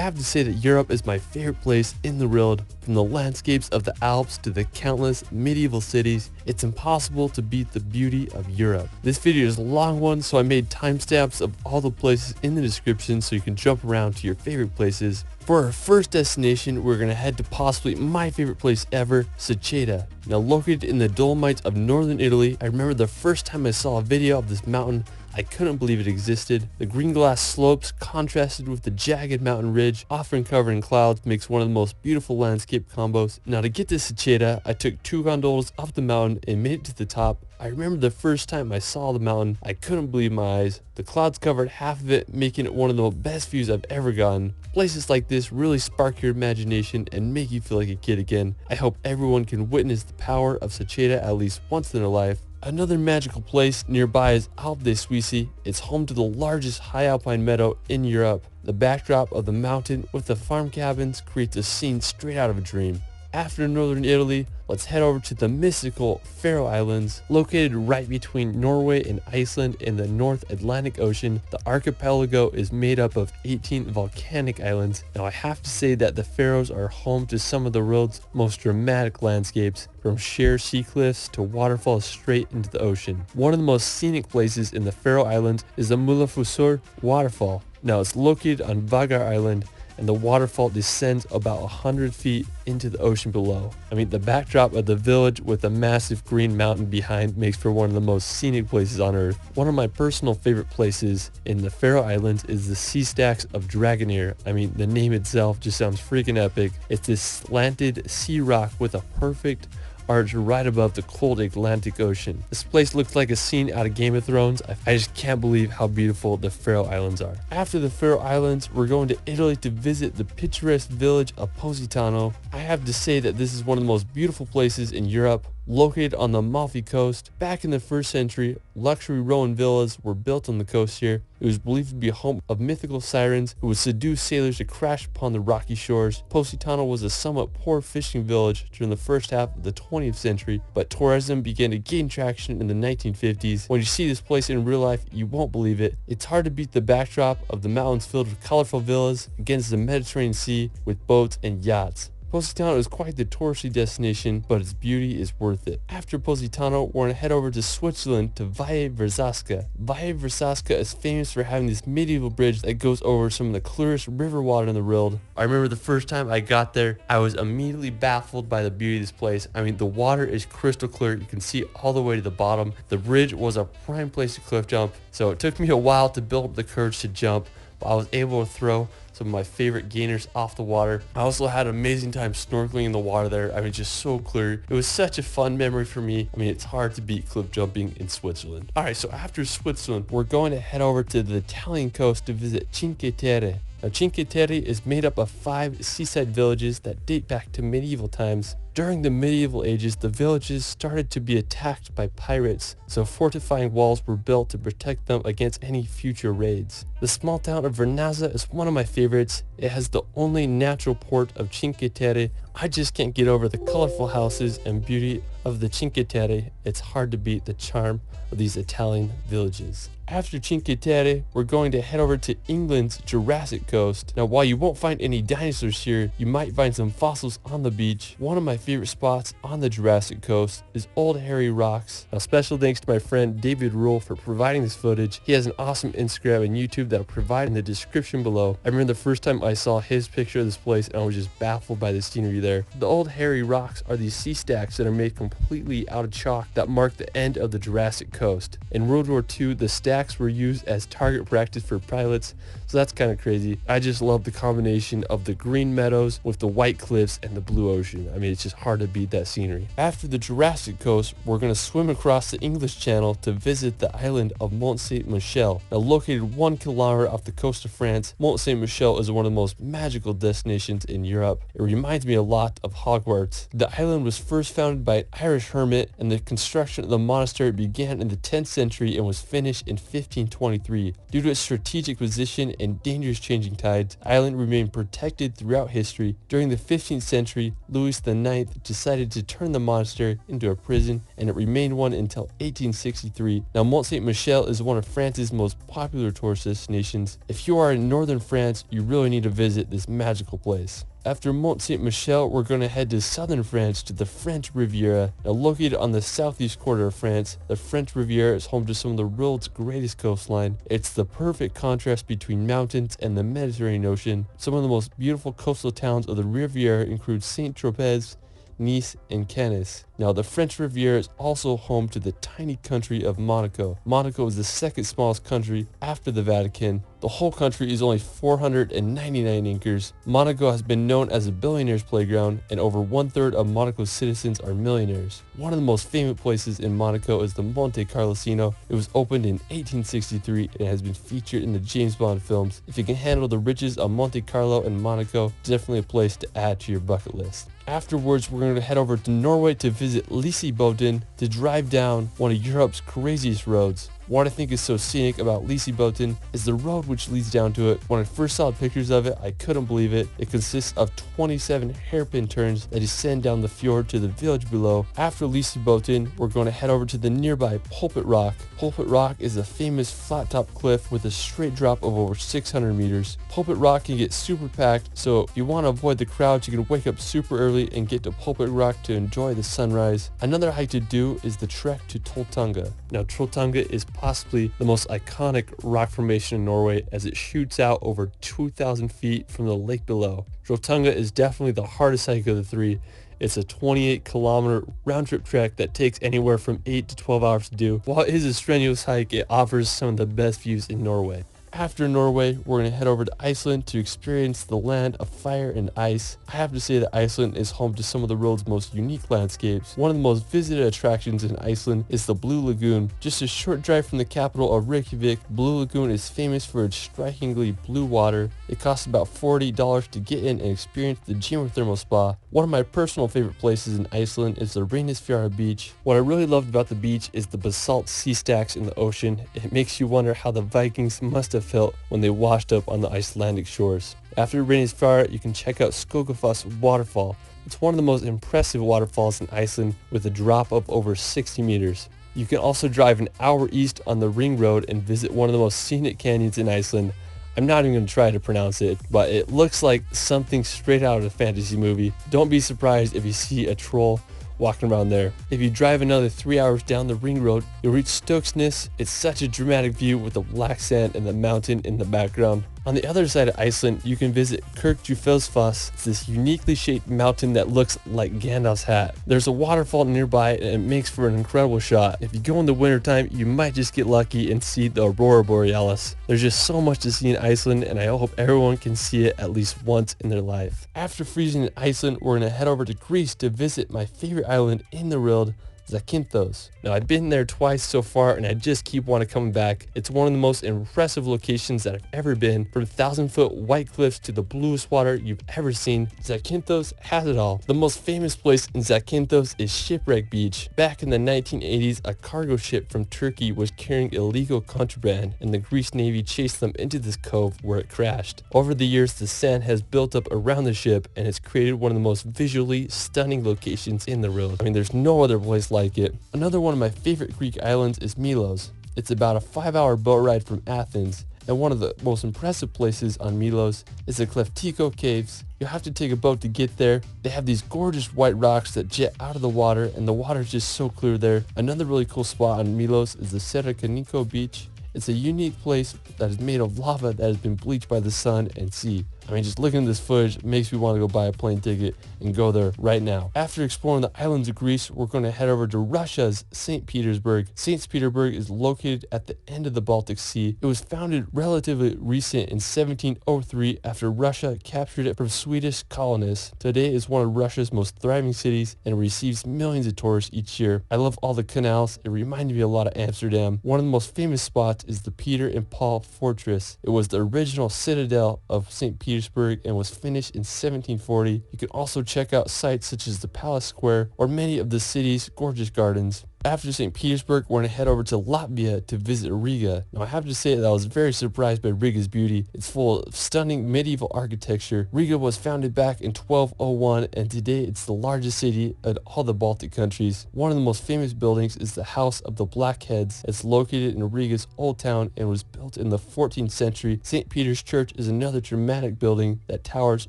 have to say that Europe is my favorite place in the world. From the landscapes of the Alps to the countless medieval cities, it's impossible to beat the beauty of Europe. This video is a long one, so I made timestamps of all the places in the description so you can jump around to your favorite places. For our first destination, we're going to head to possibly my favorite place ever, Seceda. Now located in the Dolomites of northern Italy, I remember the first time I saw a video of this mountain, I couldn't believe it existed. The green glass slopes contrasted with the jagged mountain ridge, often covered in clouds, makes one of the most beautiful landscape combos. Now to get to Seceda, I took 2 gondolas up the mountain and made it to the top. I remember the first time I saw the mountain, I couldn't believe my eyes. The clouds covered half of it, making it one of the best views I've ever gotten. Places like this really spark your imagination and make you feel like a kid again. I hope everyone can witness the power of Seceda at least once in their life. Another magical place nearby is Alpe dei Suissi. It's home to the largest high alpine meadow in Europe. The backdrop of the mountain with the farm cabins creates a scene straight out of a dream. After northern Italy, let's head over to the mystical Faroe Islands. Located right between Norway and Iceland in the North Atlantic Ocean, the archipelago is made up of 18 volcanic islands. Now I have to say that the Faroes are home to some of the world's most dramatic landscapes, from sheer sea cliffs to waterfalls straight into the ocean. One of the most scenic places in the Faroe Islands is the Mulafossur waterfall. Now it's located on Vagar Island, and the waterfall descends about 100 feet into the ocean below. I mean, the backdrop of the village with a massive green mountain behind makes for one of the most scenic places on earth. One of my personal favorite places in the Faroe Islands is the Sea Stacks of Dragonir. I mean, the name itself just sounds freaking epic. It's this slanted sea rock with a perfect arch right above the cold Atlantic Ocean. This place looks like a scene out of Game of Thrones. I just can't believe how beautiful the Faroe Islands are. After the Faroe Islands, we're going to Italy to visit the picturesque village of Positano. I have to say that this is one of the most beautiful places in Europe. Located on the Amalfi Coast, back in the 1st century, luxury Roman villas were built on the coast here. It was believed to be a home of mythical sirens who would seduce sailors to crash upon the rocky shores. Positano was a somewhat poor fishing village during the first half of the 20th century, but tourism began to gain traction in the 1950s. When you see this place in real life, you won't believe it. It's hard to beat the backdrop of the mountains filled with colorful villas against the Mediterranean Sea with boats and yachts. Positano is quite the touristy destination, but its beauty is worth it. After Positano, we're going to head over to Switzerland to Valle Verzasca. Valle Verzasca is famous for having this medieval bridge that goes over some of the clearest river water in the world. I remember the first time I got there, I was immediately baffled by the beauty of this place. I mean, the water is crystal clear. You can see all the way to the bottom. The bridge was a prime place to cliff jump, so it took me a while to build up the courage to jump, but I was able to throw some of my favorite gainers off the water. I also had an amazing time snorkeling in the water there. I mean, just so clear. It was such a fun memory for me. I mean, it's hard to beat cliff jumping in Switzerland. Alright, so after Switzerland, we're going to head over to the Italian coast to visit Cinque Terre. Now, Cinque Terre is made up of 5 seaside villages that date back to medieval times. During the medieval ages, the villages started to be attacked by pirates, so fortifying walls were built to protect them against any future raids. The small town of Vernazza is one of my favorites. It has the only natural port of Cinque Terre. I just can't get over the colorful houses and beauty of the Cinque Terre. It's hard to beat the charm of these Italian villages. After Cinque Terre, we're going to head over to England's Jurassic Coast. Now, while you won't find any dinosaurs here, you might find some fossils on the beach. One of my favorite spots on the Jurassic Coast is Old Harry Rocks. Now, special thanks to my friend David Rule for providing this footage. He has an awesome Instagram and YouTube that I'll provide in the description below. I remember the first time I saw his picture of this place and I was just baffled by the scenery there. The Old Harry Rocks are these sea stacks that are made completely out of chalk that mark the end of the Jurassic Coast. In World War II, the stacks were used as target practice for pilots, so that's kind of crazy. I just love the combination of the green meadows with the white cliffs and the blue ocean. I mean, it's just hard to beat that scenery. After the Jurassic Coast, we're going to swim across the English Channel to visit the island of Mont Saint-Michel. Now, located 1 kilometer off the coast of France, Mont Saint-Michel is one of the most magical destinations in Europe. It reminds me a lot of Hogwarts. The island was first founded by an Irish hermit, and the construction of the monastery began in the 10th century and was finished in 1523. Due to its strategic position and dangerous changing tides, the island remained protected throughout history. During the 15th century, Louis IX decided to turn the monastery into a prison, and it remained one until 1863. Now, Mont Saint-Michel is one of France's most popular tourist destinations. If you are in northern France, you really need to visit this magical place. After Mont Saint-Michel, we're going to head to southern France to the French Riviera. Now, located on the southeast corner of France, the French Riviera is home to some of the world's greatest coastline. It's the perfect contrast between mountains and the Mediterranean Ocean. Some of the most beautiful coastal towns of the Riviera include Saint-Tropez, Nice, and Cannes. Now, the French Riviera is also home to the tiny country of Monaco. Monaco is the second smallest country after the Vatican. The whole country is only 499 acres. Monaco has been known as a billionaire's playground, and over 1/3 of Monaco's citizens are millionaires. One of the most famous places in Monaco is the Monte Carlo Casino. It was opened in 1863 and has been featured in the James Bond films. If you can handle the riches of Monte Carlo and Monaco, definitely a place to add to your bucket list. Afterwards, we're going to head over to Norway to visit Lysebotn to drive down one of Europe's craziest roads. What I think is so scenic about Lysebotn is the road which leads down to it. When I first saw pictures of it, I couldn't believe it. It consists of 27 hairpin turns that descend down the fjord to the village below. After Lysebotn, we're going to head over to the nearby Pulpit Rock. Pulpit Rock is a famous flat-top cliff with a straight drop of over 600 meters. Pulpit Rock can get super packed, so if you want to avoid the crowds, you can wake up super early and get to Pulpit Rock to enjoy the sunrise. Another hike to do is the trek to Trolltunga. Now, Trolltunga is possibly the most iconic rock formation in Norway, as it shoots out over 2,000 feet from the lake below. Trolltunga is definitely the hardest hike of the three. It's a 28-kilometer round-trip trek that takes anywhere from 8 to 12 hours to do. While it is a strenuous hike, it offers some of the best views in Norway. After Norway, we're going to head over to Iceland to experience the land of fire and ice. I have to say that Iceland is home to some of the world's most unique landscapes. One of the most visited attractions in Iceland is the Blue Lagoon. Just a short drive from the capital of Reykjavik, Blue Lagoon is famous for its strikingly blue water. It costs about $40 to get in and experience the geothermal spa. One of my personal favorite places in Iceland is the Reynisfjara beach. What I really loved about the beach is the basalt sea stacks in the ocean. It makes you wonder how the Vikings must have felt when they washed up on the Icelandic shores. After Reynisfjara, you can check out Skogafoss waterfall. It's one of the most impressive waterfalls in Iceland with a drop of over 60 meters. You can also drive an hour east on the Ring Road and visit one of the most scenic canyons in Iceland. I'm not even going to try to pronounce it, but it looks like something straight out of a fantasy movie. Don't be surprised if you see a troll walking around there. If you drive another 3 hours down the Ring Road, you'll reach Stokesness. It's such a dramatic view with the black sand and the mountain in the background. On the other side of Iceland, you can visit Kirkjufelsfoss. It's this uniquely shaped mountain that looks like Gandalf's hat. There's a waterfall nearby and it makes for an incredible shot. If you go in the wintertime, you might just get lucky and see the Aurora Borealis. There's just so much to see in Iceland, and I hope everyone can see it at least once in their life. After freezing in Iceland, we're going to head over to Greece to visit my favorite island in the world, Zakynthos. Now, I've been there twice so far and I just keep wanting to come back. It's one of the most impressive locations that I've ever been. From 1,000-foot white cliffs to the bluest water you've ever seen, Zakynthos has it all. The most famous place in Zakynthos is Shipwreck Beach. Back in the 1980s, a cargo ship from Turkey was carrying illegal contraband, and the Greece Navy chased them into this cove where it crashed. Over the years, the sand has built up around the ship and it's created one of the most visually stunning locations in the world. I mean, there's no other place like it. Another one of my favorite Greek islands is Milos. It's about a 5-hour boat ride from Athens, and one of the most impressive places on Milos is the Kleftiko Caves. You have to take a boat to get there. They have these gorgeous white rocks that jet out of the water, and the water is just so clear there. Another really cool spot on Milos is the Serakaniko Beach. It's a unique place that is made of lava that has been bleached by the sun and sea. I mean, just looking at this footage makes me want to go buy a plane ticket and go there right now. After exploring the islands of Greece, we're going to head over to Russia's St. Petersburg. St. Petersburg is located at the end of the Baltic Sea. It was founded relatively recent in 1703 after Russia captured it from Swedish colonists. Today is one of Russia's most thriving cities and receives millions of tourists each year. I love all the canals. It reminded me a lot of Amsterdam. One of the most famous spots is the Peter and Paul Fortress. It was the original citadel of St. Petersburg Petersburg and was finished in 1740. You can also check out sites such as the Palace Square or many of the city's gorgeous gardens. After St. Petersburg, we're going to head over to Latvia to visit Riga. Now I have to say that I was very surprised by Riga's beauty. It's full of stunning medieval architecture. Riga was founded back in 1201 and today it's the largest city in all the Baltic countries. One of the most famous buildings is the House of the Blackheads. It's located in Riga's Old Town and was built in the 14th century. St. Peter's Church is another dramatic building that towers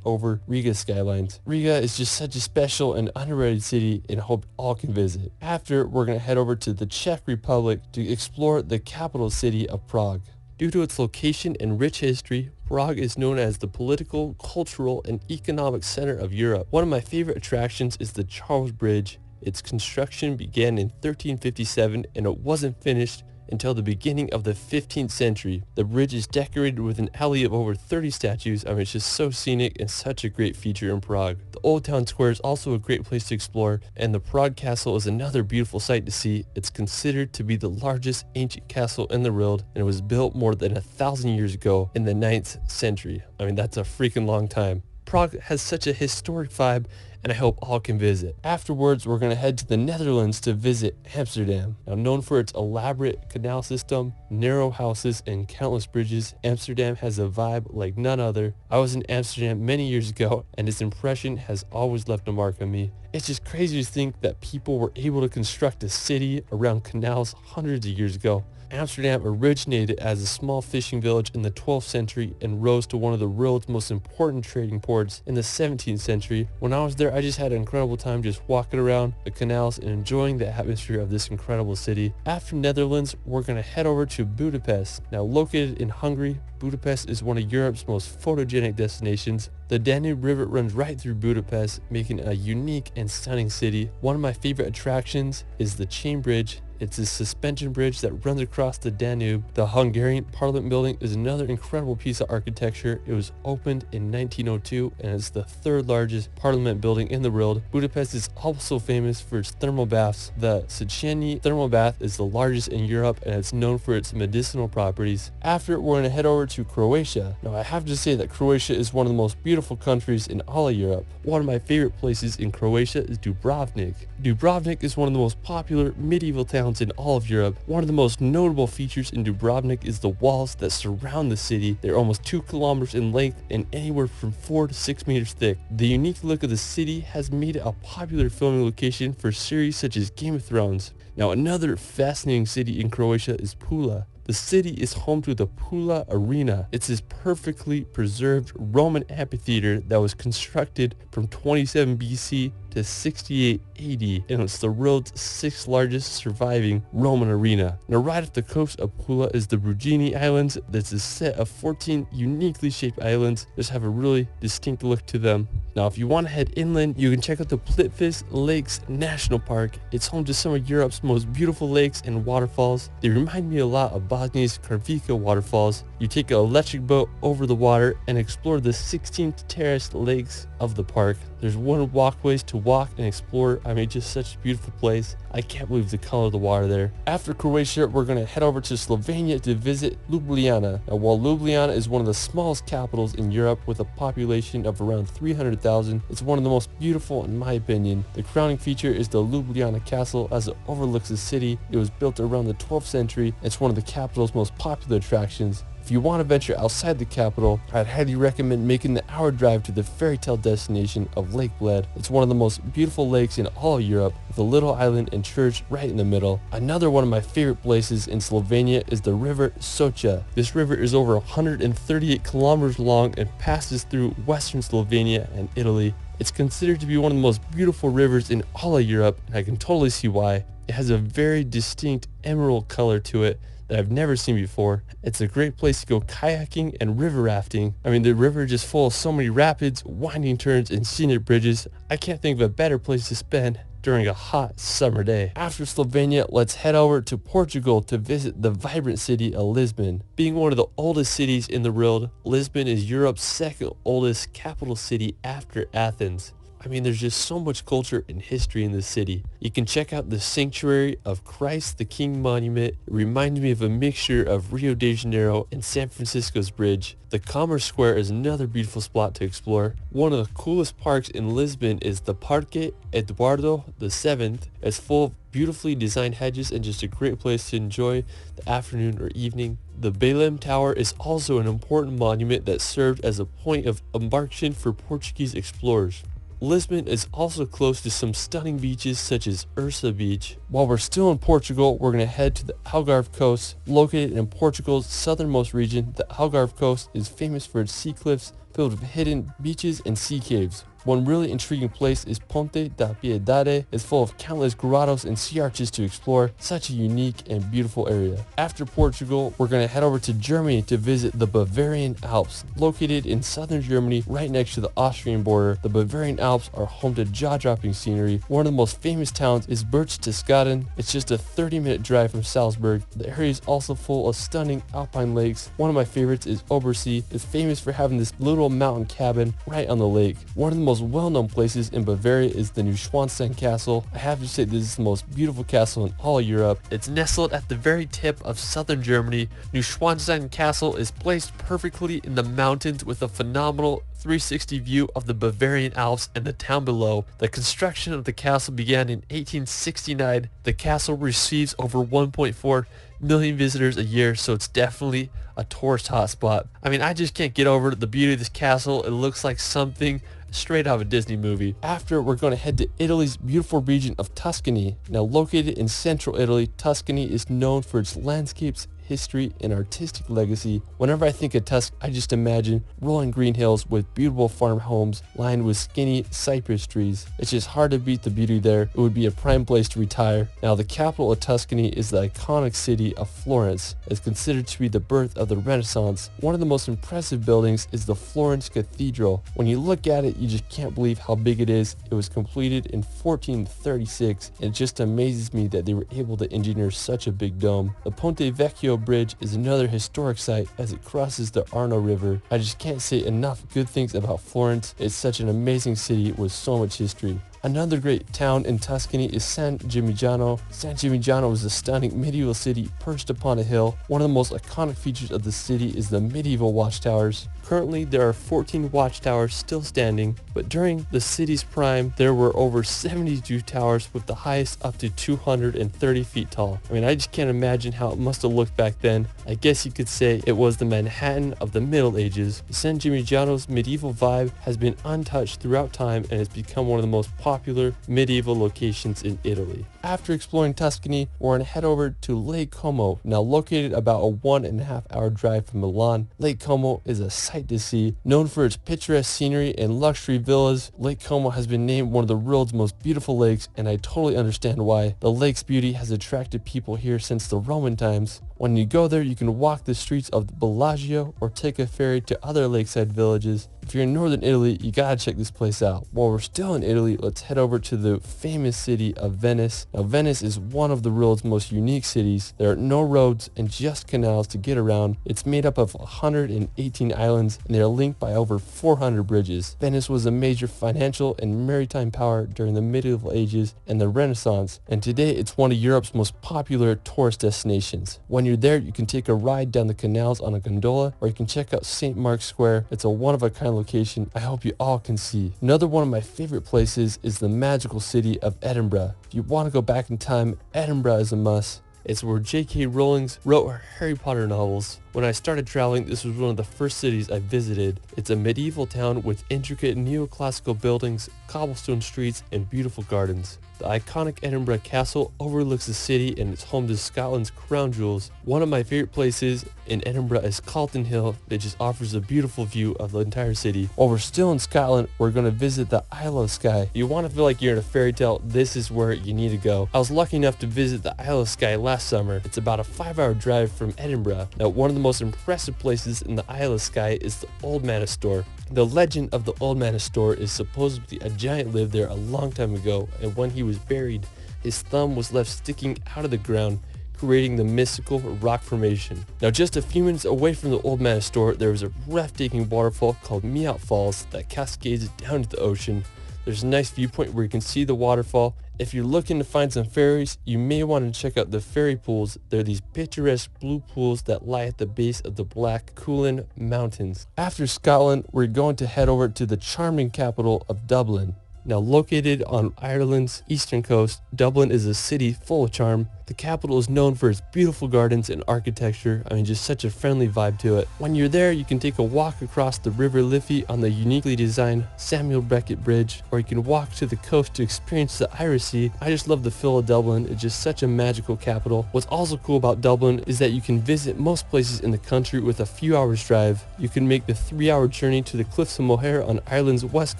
over Riga's skylines. Riga is just such a special and underrated city and I hope all can visit. After, we're going to head over to the Czech Republic to explore the capital city of Prague. Due to its location and rich history, Prague is known as the political, cultural, and economic center of Europe. One of my favorite attractions is the Charles Bridge. Its construction began in 1357 and it wasn't finished until the beginning of the 15th century. The bridge is decorated with an alley of over 30 statues. I mean, it's just so scenic and such a great feature in Prague. The Old Town Square is also a great place to explore, and the Prague Castle is another beautiful sight to see. It's considered to be the largest ancient castle in the world, and it was built more than 1,000 years ago in the 9th century. I mean, that's a freaking long time. Prague has such a historic vibe and I hope all can visit. Afterwards, we're going to head to the Netherlands to visit Amsterdam. Now known for its elaborate canal system, narrow houses, and countless bridges, Amsterdam has a vibe like none other. I was in Amsterdam many years ago and its impression has always left a mark on me. It's just crazy to think that people were able to construct a city around canals hundreds of years ago. Amsterdam originated as a small fishing village in the 12th century and rose to one of the world's most important trading ports in the 17th century. When I was there, I just had an incredible time just walking around the canals and enjoying the atmosphere of this incredible city. After Netherlands, we're going to head over to Budapest. Now located in Hungary, Budapest is one of Europe's most photogenic destinations. The Danube River runs right through Budapest, making it a unique and stunning city. One of my favorite attractions is the Chain Bridge. It's a suspension bridge that runs across the Danube. The Hungarian Parliament building is another incredible piece of architecture. It was opened in 1902 and is the third largest parliament building in the world. Budapest is also famous for its thermal baths. The Széchenyi thermal bath is the largest in Europe and it's known for its medicinal properties. After, we're going to head over to Croatia. Now I have to say that Croatia is one of the most beautiful countries in all of Europe. One of my favorite places in Croatia is Dubrovnik. Dubrovnik is one of the most popular medieval towns in all of Europe. One of the most notable features in Dubrovnik is the walls that surround the city. They're almost 2 kilometers in length and anywhere from 4 to 6 meters thick. The unique look of the city has made it a popular filming location for series such as Game of Thrones. Now another fascinating city in Croatia is Pula. The city is home to the Pula Arena. It's this perfectly preserved Roman amphitheater that was constructed from 27 BC to 68 AD, and it's the world's 6th largest surviving Roman arena. Now right off the coast of Pula is the Brugini Islands. That's a set of 14 uniquely shaped islands. Just have a really distinct look to them. Now if you want to head inland, you can check out the Plitvice Lakes National Park. It's home to some of Europe's most beautiful lakes and waterfalls. They remind me a lot of Bosnia's Karvika waterfalls. You take an electric boat over the water and explore the 16 terraced lakes of the park. There's wooden walkways to walk and explore. I mean, just such a beautiful place. I can't believe the color of the water there. After Croatia, we're going to head over to Slovenia to visit Ljubljana. Now, while Ljubljana is one of the smallest capitals in Europe with a population of around 300,000, it's one of the most beautiful in my opinion. The crowning feature is the Ljubljana Castle as it overlooks the city. It was built around the 12th century. It's one of the capital's most popular attractions. If you want to venture outside the capital, I'd highly recommend making the hour drive to the fairy tale destination of Lake Bled. It's one of the most beautiful lakes in all of Europe, with a little island and church right in the middle. Another one of my favorite places in Slovenia is the river Socha. This river is over 138 kilometers long and passes through western Slovenia and Italy. It's considered to be one of the most beautiful rivers in all of Europe, and I can totally see why. It has a very distinct emerald color to it that I've never seen before. It's a great place to go kayaking and river rafting. I mean, the river is just full of so many rapids, winding turns, and scenic bridges. I can't think of a better place to spend during a hot summer day. After Slovenia, let's head over to Portugal to visit the vibrant city of Lisbon. Being one of the oldest cities in the world, Lisbon is Europe's second oldest capital city after Athens. I mean, there's just so much culture and history in this city. You can check out the Sanctuary of Christ the King Monument. It reminds me of a mixture of Rio de Janeiro and San Francisco's bridge. The Commerce Square is another beautiful spot to explore. One of the coolest parks in Lisbon is the Parque Eduardo VII. It's full of beautifully designed hedges and just a great place to enjoy the afternoon or evening. The Belém Tower is also an important monument that served as a point of embarkation for Portuguese explorers. Lisbon is also close to some stunning beaches such as Ursa Beach. While we're still in Portugal, we're going to head to the Algarve coast. Located in Portugal's southernmost region, the Algarve coast is famous for its sea cliffs filled with hidden beaches and sea caves. One really intriguing place is Ponte da Piedade. It's full of countless grottos and sea arches to explore. Such a unique and beautiful area. After Portugal, we're going to head over to Germany to visit the Bavarian Alps. Located in southern Germany, right next to the Austrian border, the Bavarian Alps are home to jaw-dropping scenery. One of the most famous towns is Berchtesgaden. It's just a 30-minute drive from Salzburg. The area is also full of stunning alpine lakes. One of my favorites is Obersee. It's famous for having this little mountain cabin right on the lake. One of the most well-known places in Bavaria is the Neuschwanstein Castle. I have to say this is the most beautiful castle in all Europe. It's nestled at the very tip of southern Germany. Neuschwanstein Castle is placed perfectly in the mountains with a phenomenal 360 view of the Bavarian Alps and the town below. The construction of the castle began in 1869. The castle receives over 1.4 million visitors a year, so it's definitely a tourist hotspot. I mean, I just can't get over the beauty of this castle. It looks like something straight out of a Disney movie. After, we're going to head to Italy's beautiful region of Tuscany. Now located in central Italy, Tuscany is known for its landscapes, history, and artistic legacy. Whenever I think of Tuscany, I just imagine rolling green hills with beautiful farm homes lined with skinny cypress trees. It's just hard to beat the beauty there. It would be a prime place to retire. Now, the capital of Tuscany is the iconic city of Florence. It's considered to be the birth of the Renaissance. One of the most impressive buildings is the Florence Cathedral. When you look at it, you just can't believe how big it is. It was completed in 1436, and it just amazes me that they were able to engineer such a big dome. The Ponte Vecchio Bridge is another historic site as it crosses the Arno River. I just can't say enough good things about Florence. It's such an amazing city with so much history. Another great town in Tuscany is San Gimignano. San Gimignano is a stunning medieval city perched upon a hill. One of the most iconic features of the city is the medieval watchtowers. Currently, there are 14 watchtowers still standing, but during the city's prime, there were over 72 towers with the highest up to 230 feet tall. I mean, I just can't imagine how it must have looked back then. I guess you could say it was the Manhattan of the Middle Ages. San Gimignano's medieval vibe has been untouched throughout time and has become one of the most popular medieval locations in Italy. After exploring Tuscany, we're going to head over to Lake Como. Now located about a 1.5 hour drive from Milan, Lake Como is a sight to see. Known for its picturesque scenery and luxury villas, Lake Como has been named one of the world's most beautiful lakes, and I totally understand why. The lake's beauty has attracted people here since the Roman times. When you go there, you can walk the streets of the Bellagio or take a ferry to other lakeside villages. If you're in northern Italy, you gotta check this place out. While we're still in Italy, let's head over to the famous city of Venice. Now, Venice is one of the world's most unique cities. There are no roads and just canals to get around. It's made up of 118 islands, and they are linked by over 400 bridges. Venice was a major financial and maritime power during the medieval ages and the Renaissance, and today it's one of Europe's most popular tourist destinations. When you're there, you can take a ride down the canals on a gondola, or you can check out St. Mark's Square. It's a one-of-a-kind location I hope you all can see. Another one of my favorite places is the magical city of Edinburgh. If you want to go back in time, Edinburgh is a must. It's where J.K. Rowling wrote her Harry Potter novels. When I started traveling, this was one of the first cities I visited. It's a medieval town with intricate neoclassical buildings, cobblestone streets, and beautiful gardens. The iconic Edinburgh Castle overlooks the city and it's home to Scotland's crown jewels. One of my favorite places in Edinburgh is Calton Hill. It just offers a beautiful view of the entire city. While we're still in Scotland, we're going to visit the Isle of Skye. You want to feel like you're in a fairy tale, this is where you need to go. I was lucky enough to visit the Isle of Skye last summer. It's about a 5-hour drive from Edinburgh. Now, one of the most impressive places in the Isle of Skye is the Old Manor Store. The legend of the Old Manor Store is supposedly a giant lived there a long time ago, and when he was buried, his thumb was left sticking out of the ground, creating the mystical rock formation. Now, just a few minutes away from the Old Manor Store, there is a breathtaking waterfall called Meout Falls that cascades down to the ocean. There's a nice viewpoint where you can see the waterfall. If you're looking to find some ferries, you may want to check out the ferry pools. They're these picturesque blue pools that lie at the base of the Black Cuillin Mountains. After Scotland, we're going to head over to the charming capital of Dublin. Now located on Ireland's eastern coast, Dublin is a city full of charm. The capital is known for its beautiful gardens and architecture. I mean, just such a friendly vibe to it. When you're there, you can take a walk across the River Liffey on the uniquely designed Samuel Beckett Bridge, or you can walk to the coast to experience the Irish Sea. I just love the feel of Dublin. It's just such a magical capital. What's also cool about Dublin is that you can visit most places in the country with a few hours drive. You can make the 3-hour journey to the Cliffs of Moher on Ireland's west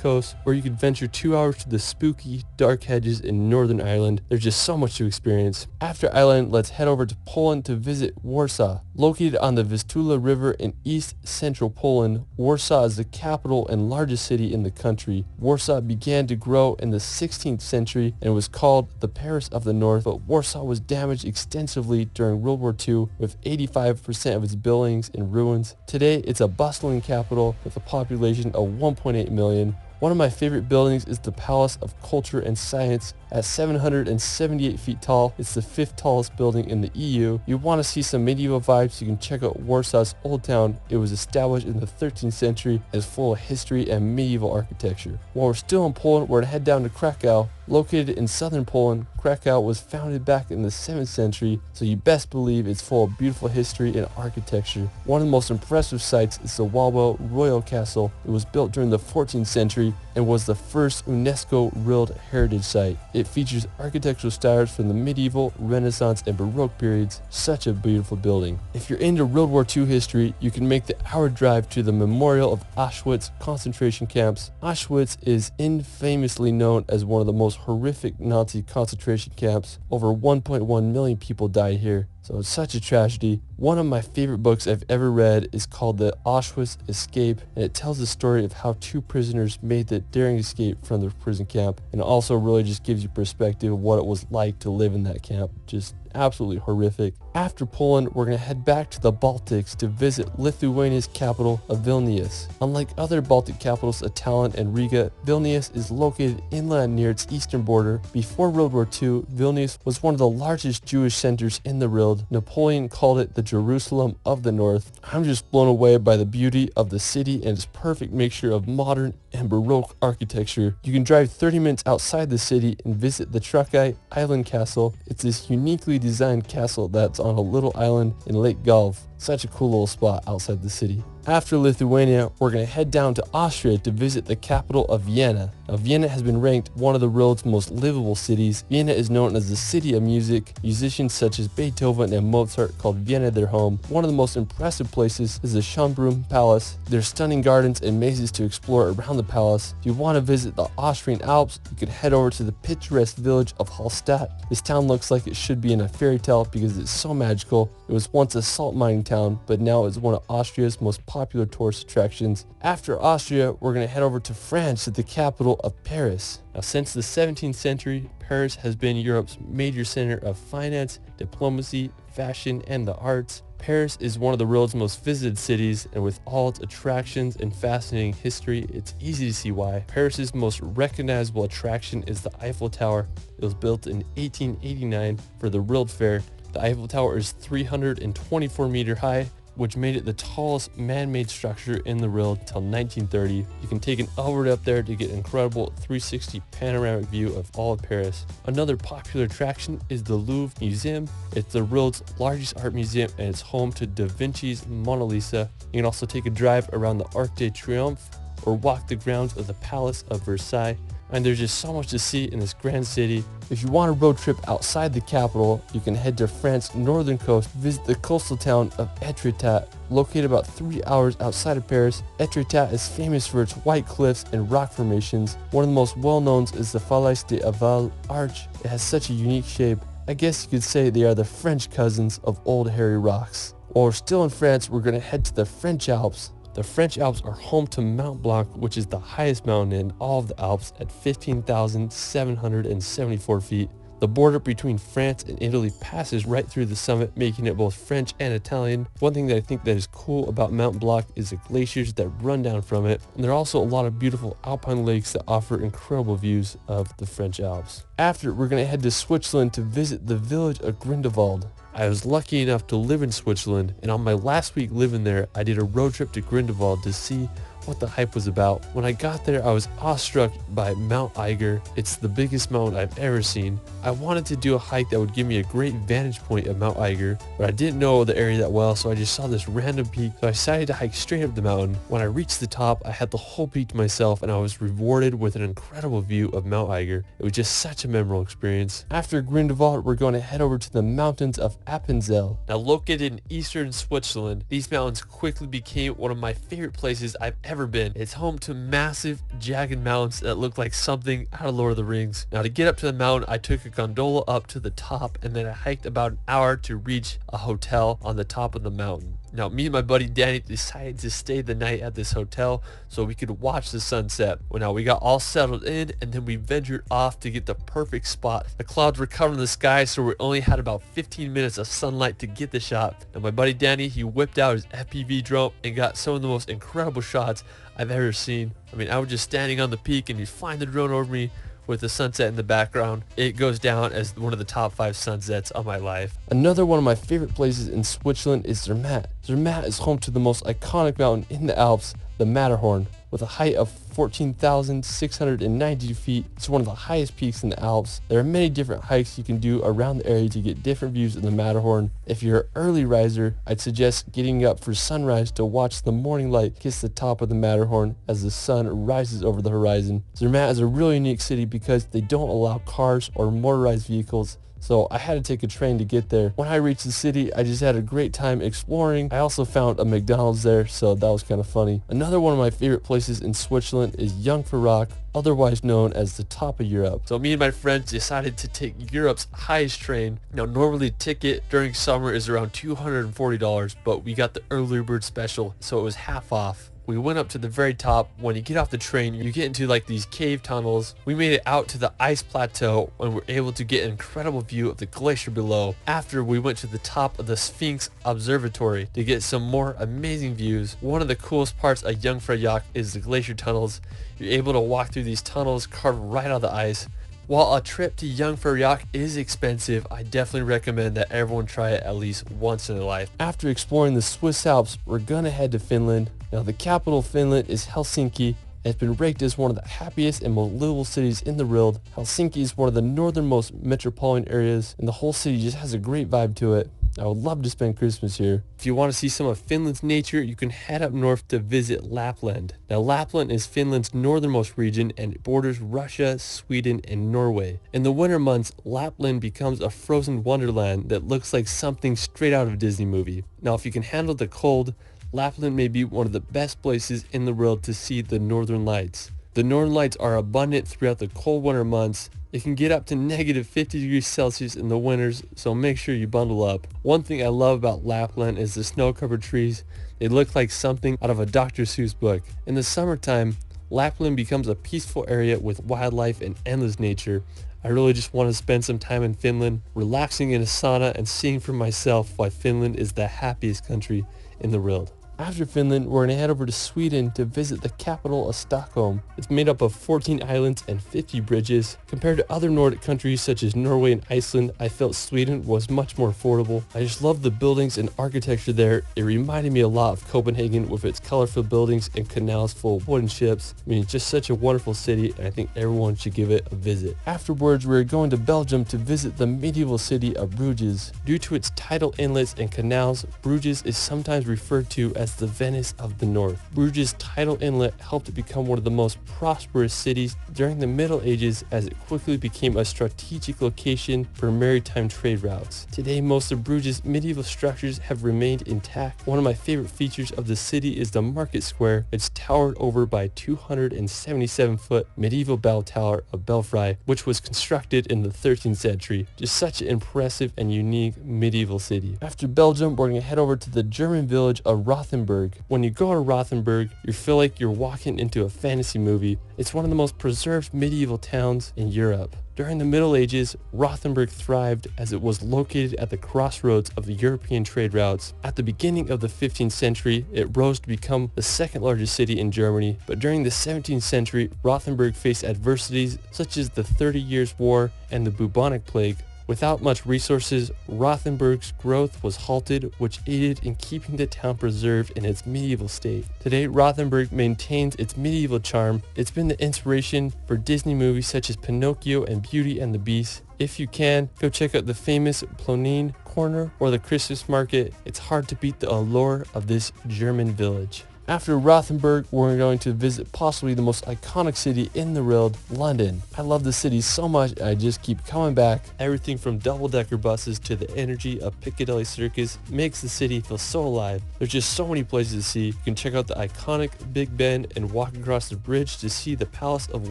coast, or you could venture 2 hours to the spooky, dark hedges in Northern Ireland. There's just so much to experience. After Ireland, let's head over to Poland to visit Warsaw. Located on the Vistula River in east central Poland, Warsaw is the capital and largest city in the country. Warsaw began to grow in the 16th century and was called the Paris of the North, but Warsaw was damaged extensively during World War II, with 85% of its buildings in ruins. Today, it's a bustling capital with a population of 1.8 million. One of my favorite buildings is the Palace of Culture and Science. At 778 feet tall, it's the 5th tallest building in the EU. You want to see some medieval vibes, you can check out Warsaw's Old Town. It was established in the 13th century and is full of history and medieval architecture. While we're still in Poland, we're going to head down to Krakow. Located in southern Poland, Krakow was founded back in the 7th century, so you best believe it's full of beautiful history and architecture. One of the most impressive sights is the Wawel Royal Castle. It was built during the 14th century and was the first UNESCO World Heritage Site. It features architectural styles from the medieval, Renaissance, and Baroque periods. Such a beautiful building. If you're into World War II history, you can make the hour drive to the Memorial of Auschwitz concentration camps. Auschwitz is infamously known as one of the most horrific Nazi concentration camps. Over 1.1 million people died here. So it's such a tragedy. One of my favorite books I've ever read is called The Auschwitz Escape, and it tells the story of how 2 prisoners made the daring escape from the prison camp, and it also really just gives you perspective of what it was like to live in that camp. Just absolutely horrific. After Poland, we're going to head back to the Baltics to visit Lithuania's capital of Vilnius. Unlike other Baltic capitals of Tallinn and Riga, Vilnius is located inland near its eastern border. Before World War II, Vilnius was one of the largest Jewish centers in the world. Napoleon called it the Jerusalem of the North. I'm just blown away by the beauty of the city and its perfect mixture of modern and Baroque architecture. You can drive 30 minutes outside the city and visit the Trakai Island Castle. It's this uniquely designed castle that's on a little island in Lake Gulf. Such a cool little spot outside the city. After Lithuania, we're going to head down to Austria to visit the capital of Vienna. Now, Vienna has been ranked one of the world's most livable cities. Vienna is known as the city of music. Musicians such as Beethoven and Mozart called Vienna their home. One of the most impressive places is the Schönbrunn Palace. There's stunning gardens and mazes to explore around the palace. If you want to visit the Austrian Alps, you could head over to the picturesque village of Hallstatt. This town looks like it should be in a fairy tale because it's so magical. It was once a salt mining town, but now it's one of Austria's most popular tourist attractions. After Austria, we're going to head over to France, to the capital of Paris. Now, since the 17th century, Paris has been Europe's major center of finance, diplomacy, fashion, and the arts. Paris is one of the world's most visited cities, and with all its attractions and fascinating history, it's easy to see why. Paris's most recognizable attraction is the Eiffel Tower. It was built in 1889 for the World Fair. The Eiffel Tower is 324 meter high, which made it the tallest man-made structure in the world until 1930. You can take an elevator up there to get an incredible 360 panoramic view of all of Paris. Another popular attraction is the Louvre Museum. It's the world's largest art museum and it's home to Da Vinci's Mona Lisa. You can also take a drive around the Arc de Triomphe or walk the grounds of the Palace of Versailles. And there's just so much to see in this grand city. If you want a road trip outside the capital, you can head to France's northern coast, visit the coastal town of Etretat. Located about 3 hours outside of Paris, Etretat is famous for its white cliffs and rock formations. One of the most well-known is the Falaise de Aval Arch. It has such a unique shape. I guess you could say they are the French cousins of Old Hairy Rocks. While we're still in France, we're going to head to the French Alps. The French Alps are home to Mont Blanc, which is the highest mountain in all of the Alps at 15,774 feet. The border between France and Italy passes right through the summit, making it both French and Italian. One thing that I think that is cool about Mount Blanc is the glaciers that run down from it, and there are also a lot of beautiful alpine lakes that offer incredible views of the French Alps. After, we're going to head to Switzerland to visit the village of Grindelwald. I was lucky enough to live in Switzerland, and on my last week living there, I did a road trip to Grindelwald to see what the hype was about. When I got there, I was awestruck by Mount Eiger. It's the biggest mountain I've ever seen. I wanted to do a hike that would give me a great vantage point of Mount Eiger, but I didn't know the area that well, so I just saw this random peak, so I decided to hike straight up the mountain. When I reached the top, I had the whole peak to myself, and I was rewarded with an incredible view of Mount Eiger. It was just such a memorable experience. After Grindelwald, we're going to head over to the mountains of Appenzell. Now located in eastern Switzerland, these mountains quickly became one of my favorite places I've ever been. It's home to massive, jagged mountains that look like something out of Lord of the Rings. Now to get up to the mountain, I took a gondola up to the top, and then I hiked about an hour to reach a hotel on the top of the mountain. Now, me and my buddy Danny decided to stay the night at this hotel so we could watch the sunset. Well, now we got all settled in, and then we ventured off to get the perfect spot. The clouds were covering the sky, so we only had about 15 minutes of sunlight to get the shot. Now, my buddy Danny, he whipped out his FPV drone and got some of the most incredible shots I've ever seen. I mean, I was just standing on the peak, and he's flying the drone over me with the sunset in the background. It goes down as one of the top 5 sunsets of my life. Another one of my favorite places in Switzerland is Zermatt. Zermatt is home to the most iconic mountain in the Alps, the Matterhorn. With a height of 14,690 feet, it's one of the highest peaks in the Alps. There are many different hikes you can do around the area to get different views of the Matterhorn. If you're an early riser, I'd suggest getting up for sunrise to watch the morning light kiss the top of the Matterhorn as the sun rises over the horizon. Zermatt is a really unique city because they don't allow cars or motorized vehicles, so I had to take a train to get there. When I reached the city, I just had a great time exploring. I also found a McDonald's there, so that was kind of funny. Another one of my favorite places in Switzerland is Jungfraujoch, otherwise known as the top of Europe. So me and my friends decided to take Europe's highest train. Now normally the ticket during summer is around $240, but we got the early bird special, so it was half off. We went up to the very top. When you get off the train, you get into like these cave tunnels. We made it out to the ice plateau and were able to get an incredible view of the glacier below. After, we went to the top of the Sphinx Observatory to get some more amazing views. One of the coolest parts of Jungfraujoch is the glacier tunnels. You're able to walk through these tunnels carved right out of the ice. While a trip to Jungfraujoch is expensive, I definitely recommend that everyone try it at least once in their life. After exploring the Swiss Alps, we're gonna head to Finland. Now the capital of Finland is Helsinki. It's been ranked as one of the happiest and most livable cities in the world. Helsinki is one of the northernmost metropolitan areas, and the whole city just has a great vibe to it. I would love to spend Christmas here. If you want to see some of Finland's nature, you can head up north to visit Lapland. Now Lapland is Finland's northernmost region and it borders Russia, Sweden, and Norway. In the winter months, Lapland becomes a frozen wonderland that looks like something straight out of a Disney movie. Now if you can handle the cold, Lapland may be one of the best places in the world to see the northern lights. The northern lights are abundant throughout the cold winter months. It can get up to negative 50 degrees Celsius in the winters, so make sure you bundle up. One thing I love about Lapland is the snow-covered trees. They look like something out of a Dr. Seuss book. In the summertime, Lapland becomes a peaceful area with wildlife and endless nature. I really just want to spend some time in Finland, relaxing in a sauna and seeing for myself why Finland is the happiest country in the world. After Finland, we're going to head over to Sweden to visit the capital of Stockholm. It's made up of 14 islands and 50 bridges. Compared to other Nordic countries such as Norway and Iceland, I felt Sweden was much more affordable. I just love the buildings and architecture there. It reminded me a lot of Copenhagen with its colorful buildings and canals full of wooden ships. I mean, it's just such a wonderful city, and I think everyone should give it a visit. Afterwards, we're going to Belgium to visit the medieval city of Bruges. Due to its tidal inlets and canals, Bruges is sometimes referred to as the Venice of the North. Bruges' tidal inlet helped it become one of the most prosperous cities during the Middle Ages as it quickly became a strategic location for maritime trade routes. Today, most of Bruges' medieval structures have remained intact. One of my favorite features of the city is the market square. It's towered over by 277-foot medieval bell tower of Belfry, which was constructed in the 13th century. Just such an impressive and unique medieval city. After Belgium, we're going to head over to the German village of Rothenburg Rothenburg. When you go to Rothenburg, you feel like you're walking into a fantasy movie. It's one of the most preserved medieval towns in Europe. During the Middle Ages, Rothenburg thrived as it was located at the crossroads of the European trade routes. At the beginning of the 15th century, it rose to become the second largest city in Germany, but during the 17th century, Rothenburg faced adversities such as the 30 Years' War and the bubonic plague. Without much resources, Rothenburg's growth was halted, which aided in keeping the town preserved in its medieval state. Today, Rothenburg maintains its medieval charm. It's been the inspiration for Disney movies such as Pinocchio and Beauty and the Beast. If you can, go check out the famous Plonine Corner or the Christmas market. It's hard to beat the allure of this German village. After Rothenburg, we're going to visit possibly the most iconic city in the world, London. I love the city so much, I just keep coming back. Everything from double-decker buses to the energy of Piccadilly Circus makes the city feel so alive. There's just so many places to see. You can check out the iconic Big Ben and walk across the bridge to see the Palace of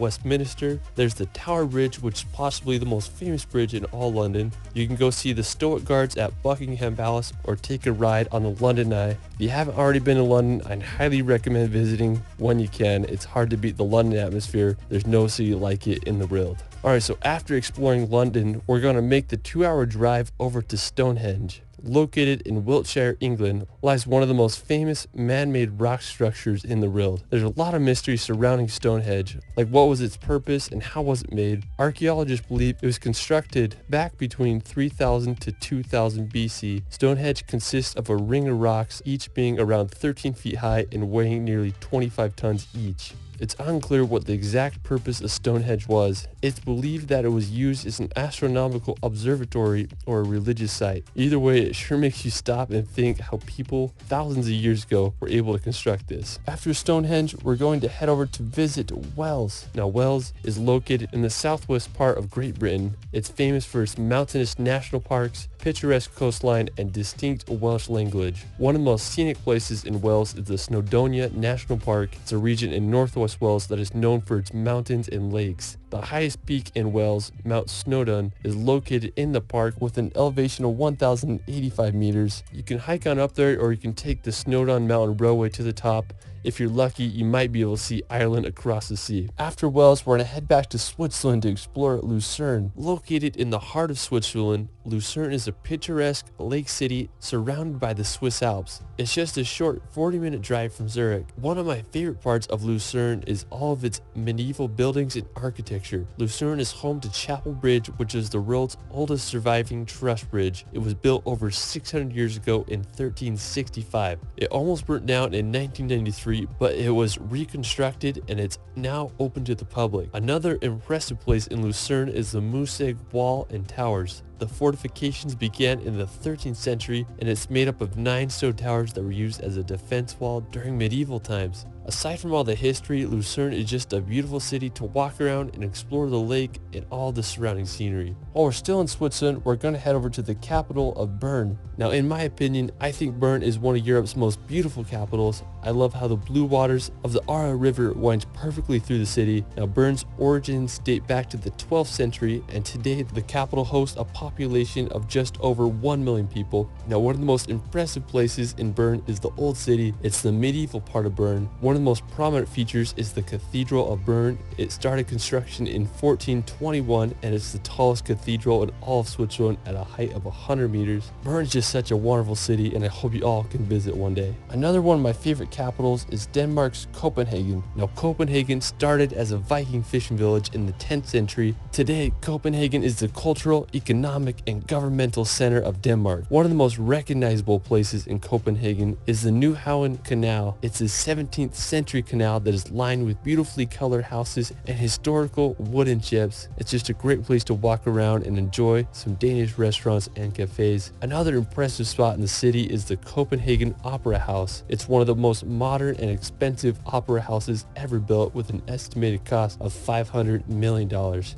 Westminster. There's the Tower Bridge, which is possibly the most famous bridge in all London. You can go see the Stoic Guards at Buckingham Palace or take a ride on the London Eye. If you haven't already been to London, I'd highly recommend visiting when you can. It's hard to beat the London atmosphere. There's no city like it in the world. Alright, so after exploring London, we're going to make the 2-hour drive over to Stonehenge. Located in Wiltshire, England, lies one of the most famous man-made rock structures in the world. There's a lot of mystery surrounding Stonehenge, like what was its purpose and how was it made. Archaeologists believe it was constructed back between 3000 to 2000 BC. Stonehenge consists of a ring of rocks, each being around 13 feet high and weighing nearly 25 tons each. It's unclear what the exact purpose of Stonehenge was. It's believed that it was used as an astronomical observatory or a religious site. Either way, it sure makes you stop and think how people thousands of years ago were able to construct this. After Stonehenge, we're going to head over to visit Wales. Now, Wales is located in the southwest part of Great Britain. It's famous for its mountainous national parks, picturesque coastline, and distinct Welsh language. One of the most scenic places in Wales is the Snowdonia National Park. It's a region in northwest Wales that is known for its mountains and lakes. The highest peak in Wales, Mount Snowdon, is located in the park with an elevation of 1,085 meters. You can hike on up there, or you can take the Snowdon Mountain Railway to the top. If you're lucky, you might be able to see Ireland across the sea. After Wales, we're going to head back to Switzerland to explore Lucerne. Located in the heart of Switzerland, Lucerne is a picturesque lake city surrounded by the Swiss Alps. It's just a short 40-minute drive from Zurich. One of my favorite parts of Lucerne is all of its medieval buildings and architecture. Lucerne is home to Chapel Bridge, which is the world's oldest surviving truss bridge. It was built over 600 years ago in 1365. It almost burnt down in 1993, but it was reconstructed and it's now open to the public. Another impressive place in Lucerne is the Musseg Wall and Towers. The fortifications began in the 13th century, and it's made up of 9 stone towers that were used as a defense wall during medieval times. Aside from all the history, Lucerne is just a beautiful city to walk around and explore the lake and all the surrounding scenery. While we're still in Switzerland, we're going to head over to the capital of Bern. Now, in my opinion, I think Bern is one of Europe's most beautiful capitals. I love how the blue waters of the Aare River winds perfectly through the city. Now, Bern's origins date back to the 12th century, and today the capital hosts a population of just over 1 million people. Now, one of the most impressive places in Bern is the Old City. It's the medieval part of Bern. One of the most prominent features is the Cathedral of Bern. It started construction in 1421, and it's the tallest cathedral in all of Switzerland at a height of 100 meters. Bern is just such a wonderful city, and I hope you all can visit one day. Another one of my favorite capitals is Denmark's Copenhagen. Now, Copenhagen started as a Viking fishing village in the 10th century. Today, Copenhagen is the cultural, economic, and governmental center of Denmark. One of the most recognizable places in Copenhagen is the Nyhavn Canal. It's a 17th century canal that is lined with beautifully colored houses and historical wooden ships. It's just a great place to walk around and enjoy some Danish restaurants and cafes. Another impressive spot in the city is the Copenhagen Opera House. It's one of the most modern and expensive opera houses ever built, with an estimated cost of $500 million.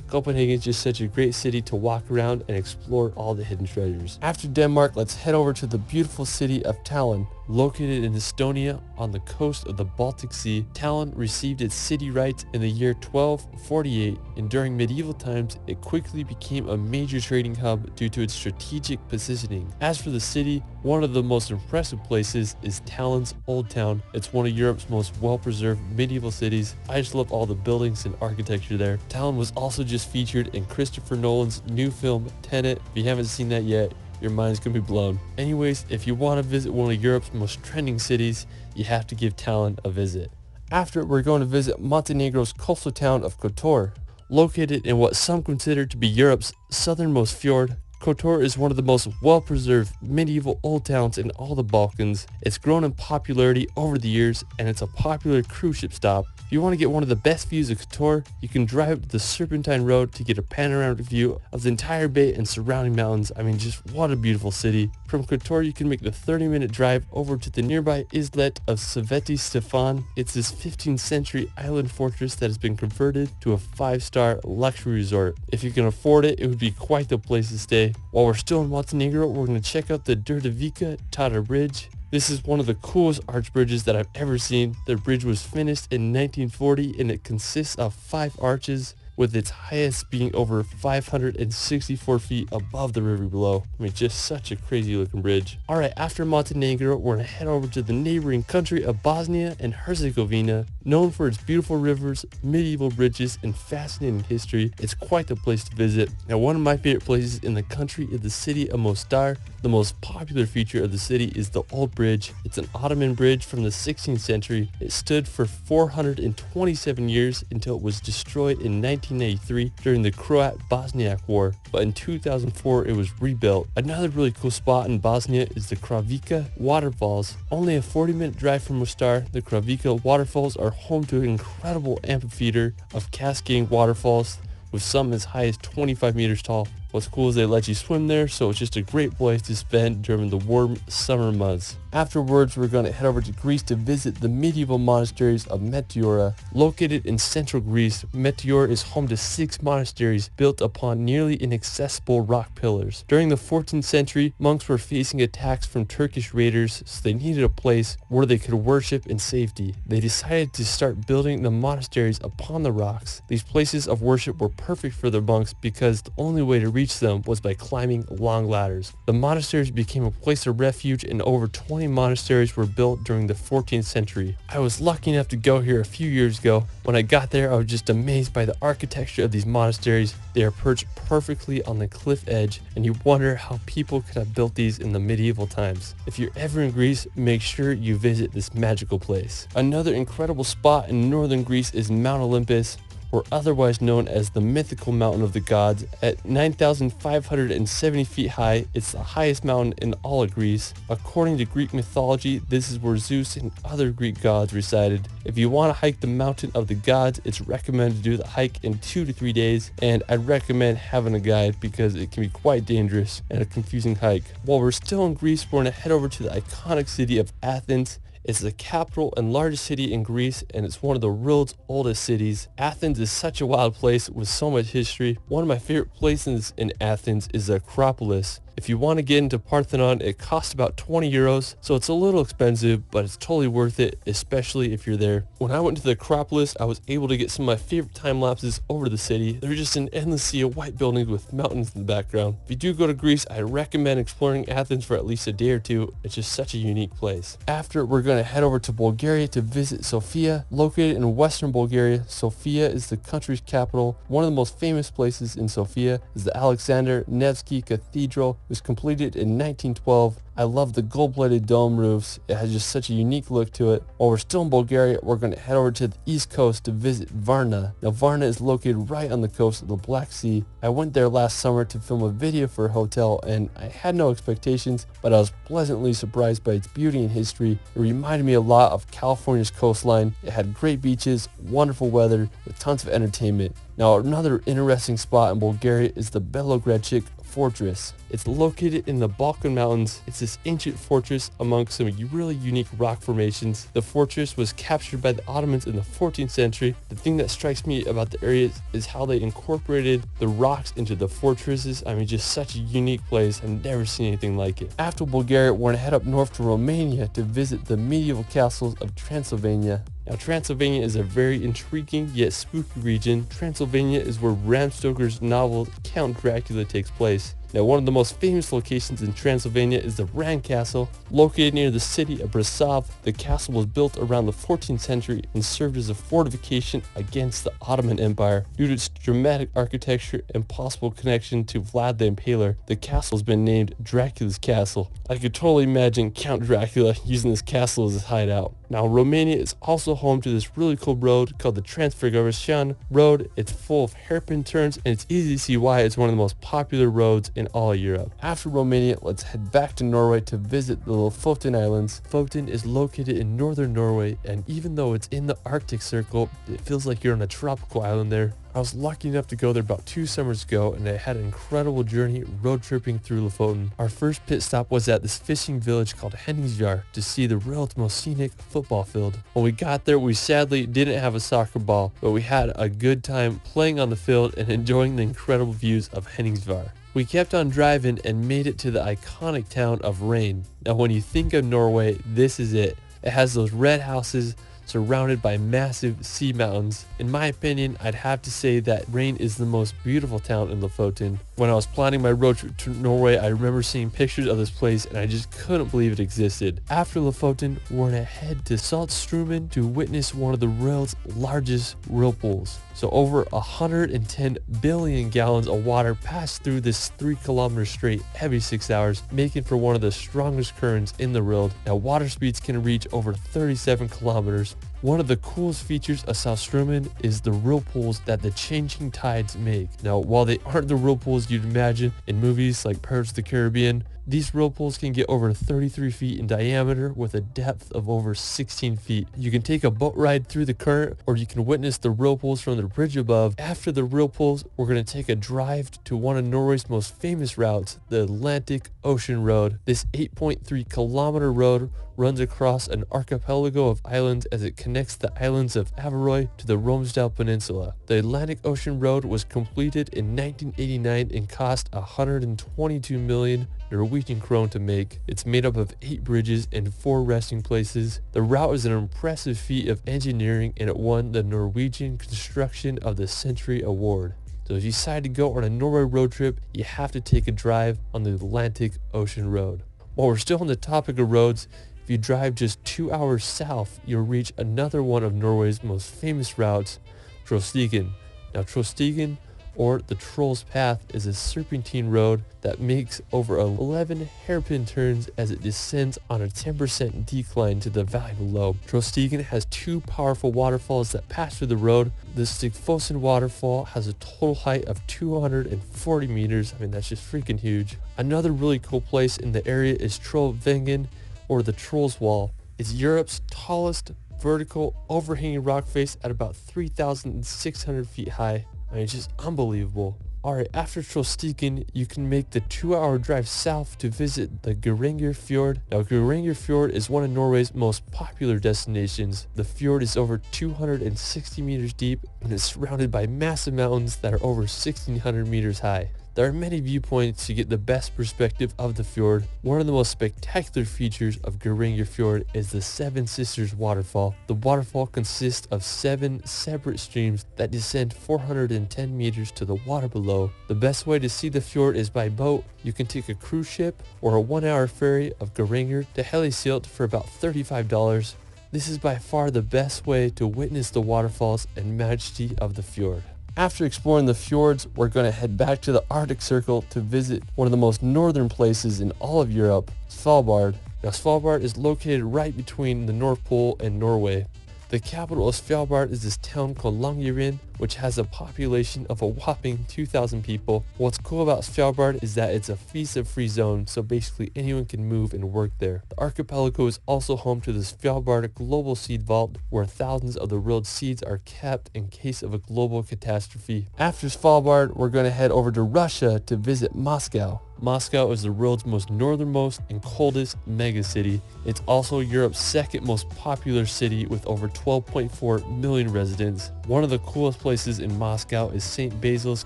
Copenhagen is just such a great city to walk around and explore all the hidden treasures. After Denmark, let's head over to the beautiful city of Tallinn. Located in Estonia on the coast of the Baltic Sea, Tallinn received its city rights in the year 1248, and during medieval times it quickly became a major trading hub due to its strategic positioning. As for the city, one of the most impressive places is Tallinn's Old Town. It's one of Europe's most well-preserved medieval cities. I just love all the buildings and architecture there. Tallinn was also just featured in Christopher Nolan's new film Tenet. If you haven't seen that yet, your mind's gonna be blown. Anyways, if you want to visit one of Europe's most trending cities, you have to give Tallinn a visit. After, we're going to visit Montenegro's coastal town of Kotor. Located in what some consider to be Europe's southernmost fjord, Kotor is one of the most well-preserved medieval old towns in all the Balkans. It's grown in popularity over the years, and it's a popular cruise ship stop. If you want to get one of the best views of Kotor, you can drive up the Serpentine Road to get a panoramic view of the entire bay and surrounding mountains. I mean, just what a beautiful city. From Kotor, you can make the 30-minute drive over to the nearby islet of Sveti Stefan. It's this 15th century island fortress that has been converted to a 5-star luxury resort. If you can afford it, it would be quite the place to stay. While we're still in Montenegro, we're going to check out the Đurđevica Tara Bridge. This is one of the coolest arch bridges that I've ever seen. The bridge was finished in 1940 and it consists of 5 arches, with its highest being over 564 feet above the river below. I mean, just such a crazy looking bridge. Alright, after Montenegro, we're going to head over to the neighboring country of Bosnia and Herzegovina. Known for its beautiful rivers, medieval bridges, and fascinating history, it's quite the place to visit. Now, one of my favorite places in the country is the city of Mostar. The most popular feature of the city is the Old Bridge. It's an Ottoman bridge from the 16th century. It stood for 427 years until it was destroyed in 1983 during the Croat-Bosniak War, but in 2004 it was rebuilt. Another really cool spot in Bosnia is the Kravica Waterfalls. Only a 40-minute drive from Mostar, the Kravica Waterfalls are home to an incredible amphitheater of cascading waterfalls, with some as high as 25 meters tall. What's cool is they let you swim there, so it's just a great place to spend during the warm summer months. Afterwards, we're going to head over to Greece to visit the medieval monasteries of Meteora. Located in central Greece, Meteora is home to 6 monasteries built upon nearly inaccessible rock pillars. During the 14th century, monks were facing attacks from Turkish raiders, so they needed a place where they could worship in safety. They decided to start building the monasteries upon the rocks. These places of worship were perfect for the monks because the only way to reach them was by climbing long ladders. The monasteries became a place of refuge, and over 20 monasteries were built during the 14th century. I was lucky enough to go here a few years ago. When I got there, I was just amazed by the architecture of these monasteries. They are perched perfectly on the cliff edge, and you wonder how people could have built these in the medieval times. If you're ever in Greece, make sure you visit this magical place. Another incredible spot in northern Greece is Mount Olympus, or otherwise known as the mythical mountain of the gods. At 9,570 feet high, it's the highest mountain in all of Greece. According to Greek mythology, this is where Zeus and other Greek gods resided. If you want to hike the mountain of the gods, it's recommended to do the hike in 2 to 3 days, and I'd recommend having a guide because it can be quite dangerous and a confusing hike. While we're still in Greece, we're going to head over to the iconic city of Athens. It's the capital and largest city in Greece, and it's one of the world's oldest cities. Athens is such a wild place with so much history. One of my favorite places in Athens is the Acropolis. If you want to get into Parthenon, it costs about 20 euros, so it's a little expensive, but it's totally worth it, especially if you're there. When I went to the Acropolis, I was able to get some of my favorite time lapses over the city. They're just an endless sea of white buildings with mountains in the background. If you do go to Greece, I recommend exploring Athens for at least a day or two. It's just such a unique place. After, we're going to head over to Bulgaria to visit Sofia. Located in western Bulgaria, Sofia is the country's capital. One of the most famous places in Sofia is the Alexander Nevsky Cathedral. It was completed in 1912. I love the gold-plated dome roofs. It has just such a unique look to it. While we're still in Bulgaria, we're going to head over to the east coast to visit Varna. Now, Varna is located right on the coast of the Black Sea. I went there last summer to film a video for a hotel, and I had no expectations, but I was pleasantly surprised by its beauty and history. It reminded me a lot of California's coastline. It had great beaches, wonderful weather, with tons of entertainment. Now, another interesting spot in Bulgaria is the Belogradchik Fortress. It's located in the Balkan Mountains. It's this ancient fortress among some really unique rock formations. The fortress was captured by the Ottomans in the 14th century. The thing that strikes me about the area is how they incorporated the rocks into the fortresses. I mean, just such a unique place. I've never seen anything like it. After Bulgaria, we're going to head up north to Romania to visit the medieval castles of Transylvania. Now, Transylvania is a very intriguing yet spooky region. Transylvania is where Bram Stoker's novel Count Dracula takes place. Now, one of the most famous locations in Transylvania is the Ran Castle. Located near the city of Brasov, the castle was built around the 14th century and served as a fortification against the Ottoman Empire. Due to its dramatic architecture and possible connection to Vlad the Impaler, the castle has been named Dracula's Castle. I could totally imagine Count Dracula using this castle as his hideout. Now, Romania is also home to this really cool road called the Transfiguratian Road. It's full of hairpin turns, and it's easy to see why it's one of the most popular roads in all of Europe. After Romania, let's head back to Norway to visit the Lofoten Islands. Lofoten is located in northern Norway, and even though it's in the Arctic Circle, it feels like you're on a tropical island there. I was lucky enough to go there about 2 summers ago, and I had an incredible journey road tripping through Lofoten. Our first pit stop was at this fishing village called Henningsvær to see the world's most scenic football field. When we got there, we sadly didn't have a soccer ball, but we had a good time playing on the field and enjoying the incredible views of Henningsvær. We kept on driving and made it to the iconic town of Rain. Now, when you think of Norway, this is it. It has those red houses surrounded by massive sea mountains. In my opinion, I'd have to say that Rain is the most beautiful town in Lofoten. When I was planning my road trip to Norway, I remember seeing pictures of this place and I just couldn't believe it existed. After Lofoten, we're gonna head to Saltstraumen to witness one of the world's largest whirlpools. So over 110 billion gallons of water pass through this 3-kilometer strait every 6 hours, making for one of the strongest currents in the world. Now, water speeds can reach over 37 kilometers. One of the coolest features of Saltstraumen is the whirlpools that the changing tides make. Now, while they aren't the whirlpools you'd imagine in movies like Pirates of the Caribbean, these whirlpools can get over 33 feet in diameter with a depth of over 16 feet. You can take a boat ride through the current, or you can witness the whirlpools from the bridge above. After the whirlpools, we're going to take a drive to one of Norway's most famous routes, the Atlantic Ocean Road. This 8.3-kilometer road runs across an archipelago of islands as it connects the islands of Averøy to the Romsdal Peninsula. The Atlantic Ocean Road was completed in 1989 and cost 122 million Norwegian krone to make. It's made up of 8 bridges and 4 resting places. The route is an impressive feat of engineering, and it won the Norwegian Construction of the Century Award. So if you decide to go on a Norway road trip, you have to take a drive on the Atlantic Ocean Road. While we're still on the topic of roads, if you drive just 2 hours south, you'll reach another one of Norway's most famous routes, Trollstigen. Now, Trollstigen, or the Troll's Path, is a serpentine road that makes over 11 hairpin turns as it descends on a 10% decline to the valley below. Trollstigen has 2 powerful waterfalls that pass through the road. The Stigfossen waterfall has a total height of 240 meters. I mean, that's just freaking huge. Another really cool place in the area is Trollveggen, or the Troll's Wall. It's Europe's tallest vertical overhanging rock face at about 3,600 feet high. I mean, it's just unbelievable. Alright, after Trollstigen, you can make the 2-hour drive south to visit the Geiranger Fjord. Now, Geiranger Fjord is one of Norway's most popular destinations. The fjord is over 260 meters deep and is surrounded by massive mountains that are over 1,600 meters high. There are many viewpoints to get the best perspective of the fjord. One of the most spectacular features of Geiranger Fjord is the Seven Sisters waterfall. The waterfall consists of 7 separate streams that descend 410 meters to the water below. The best way to see the fjord is by boat. You can take a cruise ship or a 1-hour ferry of Geiranger to Helisilt for about $35. This is by far the best way to witness the waterfalls and majesty of the fjord. After exploring the fjords, we're going to head back to the Arctic Circle to visit one of the most northern places in all of Europe, Svalbard. Now, Svalbard is located right between the North Pole and Norway. The The capital of Svalbard is this town called Longyearbyen, which has a population of a whopping 2,000 people. What's cool about Svalbard is that it's a visa-free zone, so basically anyone can move and work there. The archipelago is also home to the Svalbard Global Seed Vault, where thousands of the world's seeds are kept in case of a global catastrophe. After Svalbard, we're going to head over to Russia to visit Moscow. Moscow is the world's most northernmost and coldest megacity. It's also Europe's second most popular city with over 12.4 million residents. One of the coolest places in Moscow is St. Basil's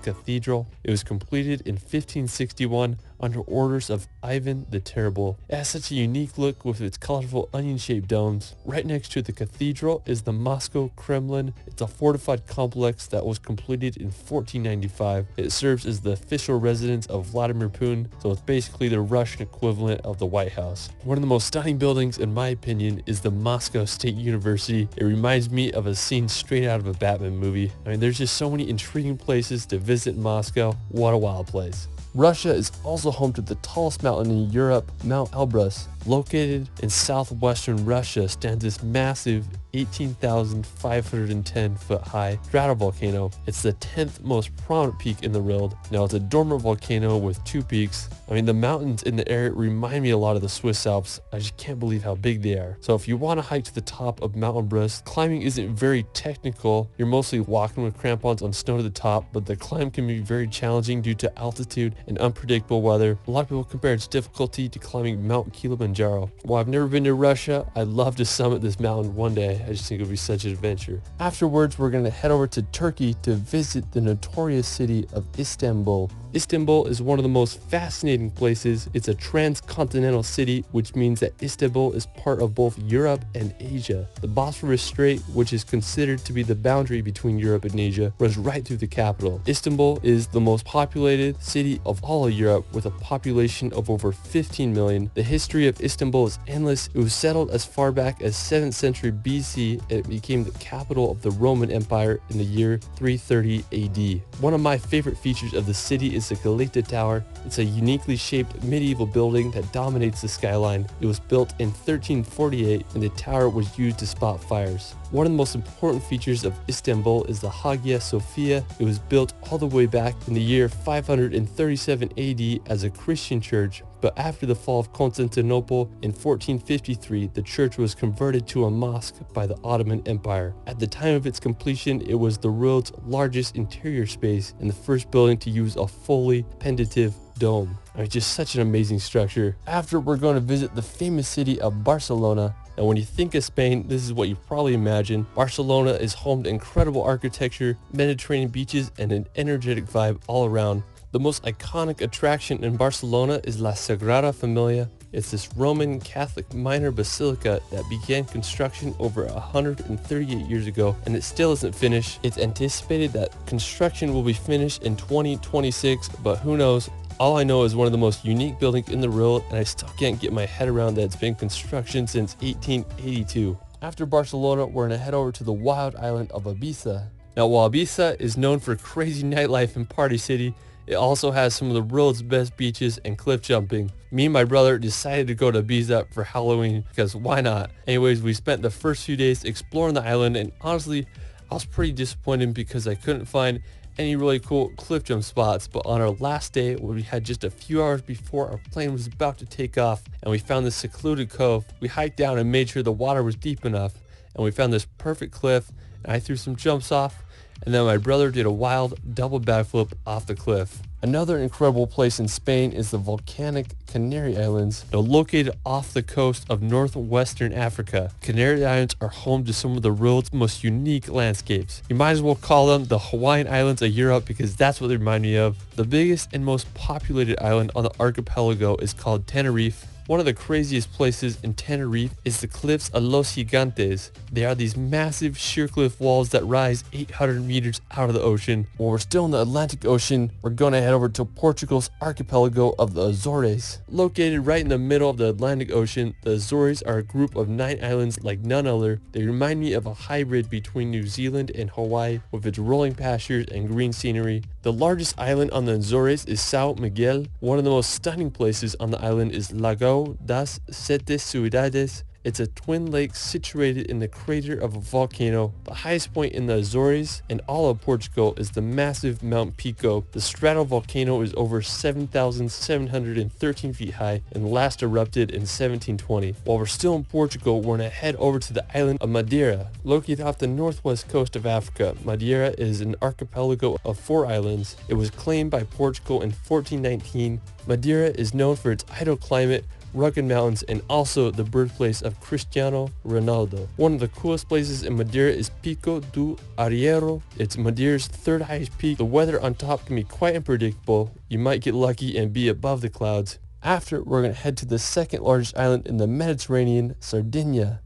Cathedral. It was completed in 1561 under orders of Ivan the Terrible. It has such a unique look with its colorful onion-shaped domes. Right next to the cathedral is the Moscow Kremlin. It's a fortified complex that was completed in 1495. It serves as the official residence of Vladimir Putin, so it's basically the Russian equivalent of the White House. One of the most stunning buildings, in my opinion, is the Moscow State University. It reminds me of a scene straight out of a Batman movie. I mean, there's just so many intriguing places to visit in Moscow. What a wild place. Russia is also home to the tallest mountain in Europe, Mount Elbrus. Located in southwestern Russia stands this massive 18,510 foot high stratovolcano. It's the 10th most prominent peak in the world. Now it's a dormant volcano with 2 peaks. I mean, the mountains in the area remind me a lot of the Swiss Alps. I just can't believe how big they are. So if you want to hike to the top of Mount Elbrus, climbing isn't very technical. You're mostly walking with crampons on snow to the top, but the climb can be very challenging due to altitude and unpredictable weather. A lot of people compare its difficulty to climbing Mount Kilimanjaro. While I've never been to Russia, I'd love to summit this mountain one day. I just think it would be such an adventure. Afterwards, we're going to head over to Turkey to visit the notorious city of Istanbul. Istanbul is one of the most fascinating places. It's a transcontinental city, which means that Istanbul is part of both Europe and Asia. The Bosphorus Strait, which is considered to be the boundary between Europe and Asia, runs right through the capital. Istanbul is the most populated city of all of Europe with a population of over 15 million. The history of Istanbul is endless. It was settled as far back as 7th century BC and it became the capital of the Roman Empire in the year 330 AD. One of my favorite features of the city is the Galata Tower. It's a uniquely shaped medieval building that dominates the skyline. It was built in 1348 and the tower was used to spot fires. One of the most important features of Istanbul is the Hagia Sophia. It was built all the way back in the year 537 AD as a Christian church, but after the fall of Constantinople in 1453, the church was converted to a mosque by the Ottoman Empire. At the time of its completion, it was the world's largest interior space and the first building to use a fully pendative dome. It's just such an amazing structure. After, we're going to visit the famous city of Barcelona. Now, when you think of Spain, this is what you probably imagine. Barcelona is home to incredible architecture, Mediterranean beaches, and an energetic vibe all around. The most iconic attraction in Barcelona is La Sagrada Familia. It's this Roman Catholic minor basilica that began construction over 138 years ago, and it still isn't finished. It's anticipated that construction will be finished in 2026, but who knows? All I know is one of the most unique buildings in the world, and I still can't get my head around that it's been in construction since 1882. After Barcelona, we're going to head over to the wild island of Ibiza. Now, while Ibiza is known for crazy nightlife and party city, it also has some of the world's best beaches and cliff jumping. Me and my brother decided to go to Ibiza for Halloween because why not? Anyways, we spent the first few days exploring the island, and honestly, I was pretty disappointed because I couldn't find any really cool cliff jump spots. But on our last day, when we had just a few hours before our plane was about to take off, and we found this secluded cove, we hiked down and made sure the water was deep enough, and we found this perfect cliff, and I threw some jumps off, and then my brother did a wild double backflip off the cliff. Another incredible place in Spain is the volcanic Canary Islands. Now, located off the coast of northwestern Africa, Canary Islands are home to some of the world's most unique landscapes. You might as well call them the Hawaiian Islands of Europe because that's what they remind me of. The biggest and most populated island on the archipelago is called Tenerife. One of the craziest places in Tenerife is the cliffs of Los Gigantes. They are these massive sheer cliff walls that rise 800 meters out of the ocean. While we're still in the Atlantic Ocean, we're going to head over to Portugal's archipelago of the Azores. Located right in the middle of the Atlantic Ocean, the Azores are a group of 9 islands like none other. They remind me of a hybrid between New Zealand and Hawaii with its rolling pastures and green scenery. The largest island on the Azores is São Miguel. One of the most stunning places on the island is Lago das Sete Ciudades. It's a twin lake situated in the crater of a volcano. The highest point in the Azores and all of Portugal is the massive Mount Pico. The stratovolcano is over 7,713 feet high and last erupted in 1720. While we're still in Portugal, we're going to head over to the island of Madeira. Located off the northwest coast of Africa, Madeira is an archipelago of 4 islands. It was claimed by Portugal in 1419. Madeira is known for its idle climate, rugged mountains, and also the birthplace of Cristiano Ronaldo. One of the coolest places in Madeira is Pico do Arriero. It's Madeira's 3rd highest peak. The weather on top can be quite unpredictable. You might get lucky and be above the clouds. After, we're going to head to the 2nd largest island in the Mediterranean, Sardinia.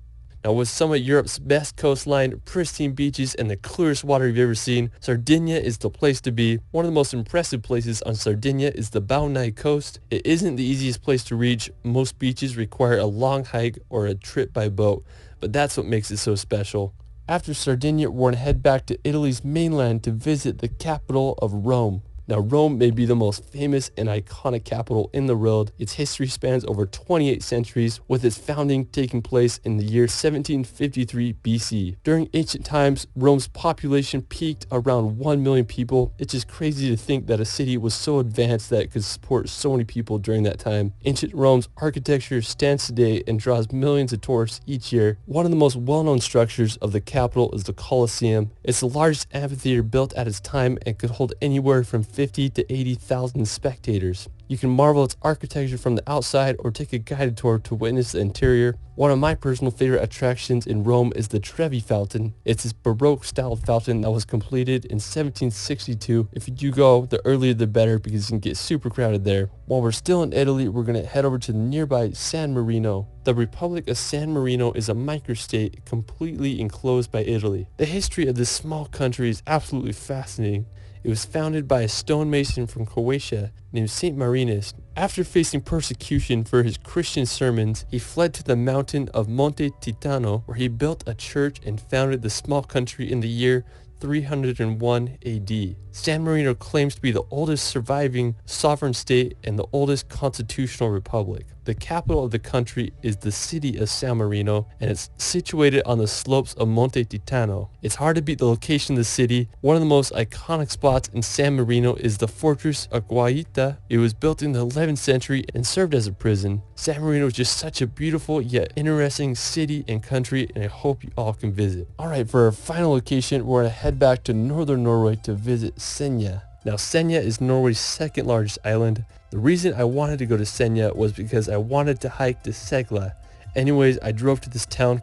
Now, with some of Europe's best coastline, pristine beaches, and the clearest water you've ever seen, Sardinia is the place to be. One of the most impressive places on Sardinia is the Baunai coast. It isn't the easiest place to reach. Most beaches require a long hike or a trip by boat, but that's what makes it so special. After Sardinia, we're going to head back to Italy's mainland to visit the capital of Rome. Now, Rome may be the most famous and iconic capital in the world. Its history spans over 28 centuries, with its founding taking place in the year 1753 BC. During ancient times, Rome's population peaked around 1 million people. It's just crazy to think that a city was so advanced that it could support so many people during that time. Ancient Rome's architecture stands today and draws millions of tourists each year. One of the most well-known structures of the capital is the Colosseum. It's the largest amphitheater built at its time and could hold anywhere from 50 to 80,000 spectators. You can marvel at its architecture from the outside or take a guided tour to witness the interior. One of my personal favorite attractions in Rome is the Trevi Fountain. It's this Baroque-styled fountain that was completed in 1762. If you do go, the earlier the better because you can get super crowded there. While we're still in Italy, we're going to head over to the nearby San Marino. The Republic of San Marino is a microstate completely enclosed by Italy. The history of this small country is absolutely fascinating. It was founded by a stonemason from Croatia named Saint Marinus. After facing persecution for his Christian sermons, he fled to the mountain of Monte Titano, where he built a church and founded the small country in the year 301 AD. San Marino claims to be the oldest surviving sovereign state and the oldest constitutional republic. The capital of the country is the city of San Marino, and it's situated on the slopes of Monte Titano. It's hard to beat the location of the city. One of the most iconic spots in San Marino is the fortress of Guaita. It was built in the 11th century and served as a prison. San Marino is just such a beautiful yet interesting city and country, and I hope you all can visit. Alright, for our final location, we're going to head back to northern Norway to visit Senja. Now, Senja is Norway's 2nd largest island. The reason I wanted to go to Senja was because I wanted to hike to Segla. Anyways, I drove to this town